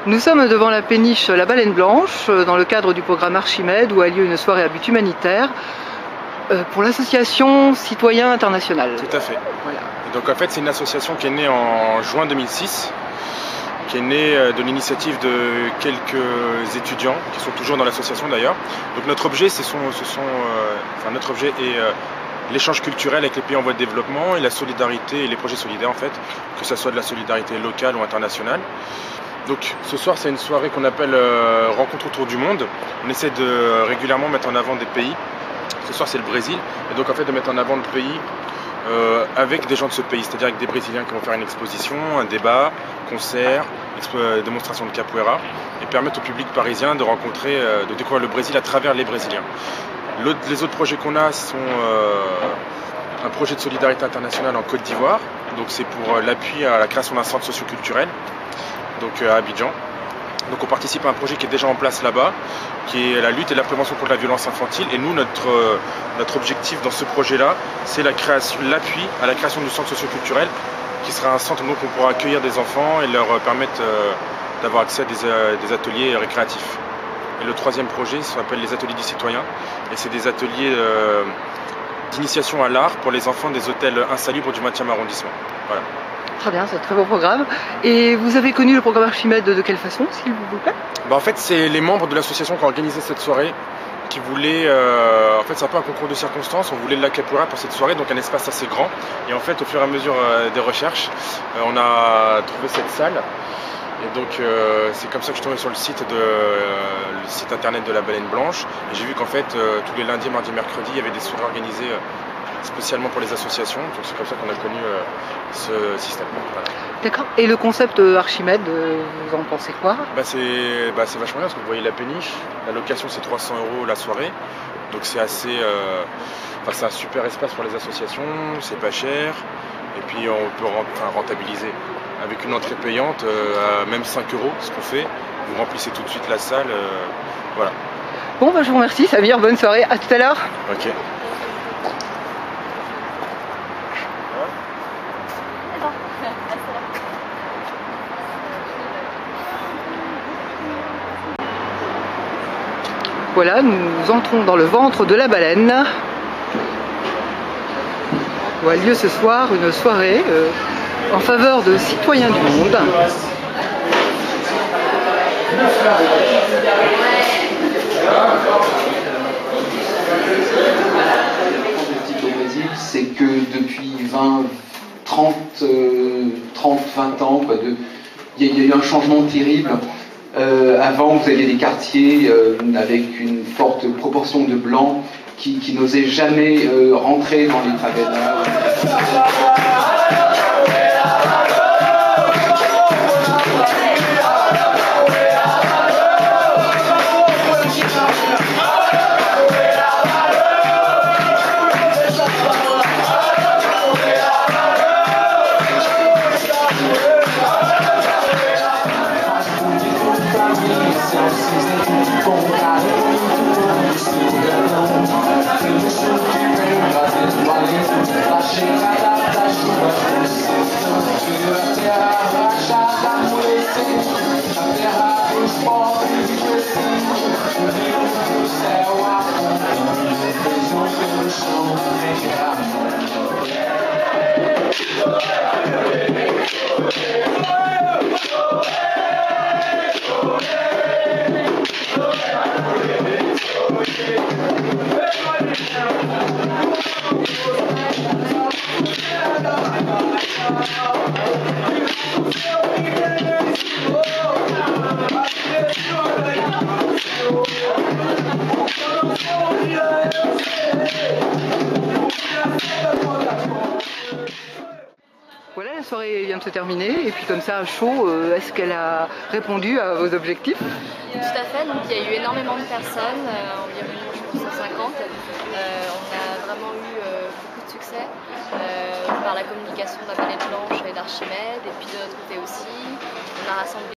Nous sommes devant la péniche La Baleine Blanche, dans le cadre du programme Archimède, où a lieu une soirée à but humanitaire pour l'association Citoyens International. Tout à fait. Voilà. Et donc en fait c'est une association qui est née en juin 2006, qui est née de l'initiative de quelques étudiants qui sont toujours dans l'association d'ailleurs. Donc notre objet, notre objet est l'échange culturel avec les pays en voie de développement et la solidarité et les projets solidaires en fait, que ce soit de la solidarité locale ou internationale. Donc ce soir c'est une soirée qu'on appelle rencontre autour du monde. On essaie de régulièrement mettre en avant des pays. Ce soir c'est le Brésil, et donc en fait de mettre en avant le pays avec des gens de ce pays, c'est-à-dire avec des Brésiliens qui vont faire une exposition, un débat, concert, démonstration de capoeira, et permettre au public parisien de rencontrer, de découvrir le Brésil à travers les Brésiliens. Les autres projets qu'on a sont un projet de solidarité internationale en Côte d'Ivoire, donc c'est pour l'appui à la création d'un centre socioculturel, donc à Abidjan. Donc on participe à un projet qui est déjà en place là-bas, qui est la lutte et la prévention contre la violence infantile. Et nous, notre objectif dans ce projet-là, c'est l'appui à la création du centre socioculturel, qui sera un centre où on pourra accueillir des enfants et leur permettre d'avoir accès à des ateliers récréatifs. Et le troisième projet s'appelle les ateliers du citoyen, et c'est des ateliers d'initiation à l'art pour les enfants des hôtels insalubres du 20e arrondissement. Voilà. Très bien, c'est un très beau programme. Et vous avez connu le programme Archimède de quelle façon, s'il vous plaît? En fait, c'est les membres de l'association qui ont organisé cette soirée, qui voulaient... en fait, c'est un peu un concours de circonstances. On voulait de la capoeira pour cette soirée, donc un espace assez grand. Et en fait, au fur et à mesure des recherches, on a trouvé cette salle. Et donc, c'est comme ça que je suis tombé sur le site internet de la Baleine Blanche. Et j'ai vu qu'en fait, tous les lundis, mardis, mercredis, il y avait des soirées organisées spécialement pour les associations. Donc c'est comme ça qu'on a connu ce système. Voilà. D'accord. Et le concept Archimède, vous en pensez quoi? C'est vachement bien parce que vous voyez la péniche. La location c'est 300 € la soirée. Donc c'est assez... c'est un super espace pour les associations, c'est pas cher. Et puis on peut rentabiliser. Avec une entrée payante à même 5 €, ce qu'on fait. Vous remplissez tout de suite la salle. Voilà. Bon, je vous remercie Samir, bonne soirée, à tout à l'heure. Ok. Voilà, nous entrons dans le ventre de la baleine, où a lieu ce soir une soirée en faveur de citoyens du monde. Au Brésil, c'est que depuis 20 ans, il y a eu un changement terrible. Avant, vous aviez des quartiers avec une forte proportion de blancs qui n'osaient jamais rentrer dans les favelas. Voilà, la soirée vient de se terminer, et puis comme ça, à chaud, est-ce qu'elle a répondu à vos objectifs? Tout à fait, donc il y a eu énormément de personnes, environ je pense 150. On a vraiment eu beaucoup de succès par la communication de la Baleine Blanche et d'Archimède, et puis de notre côté aussi, on a rassemblé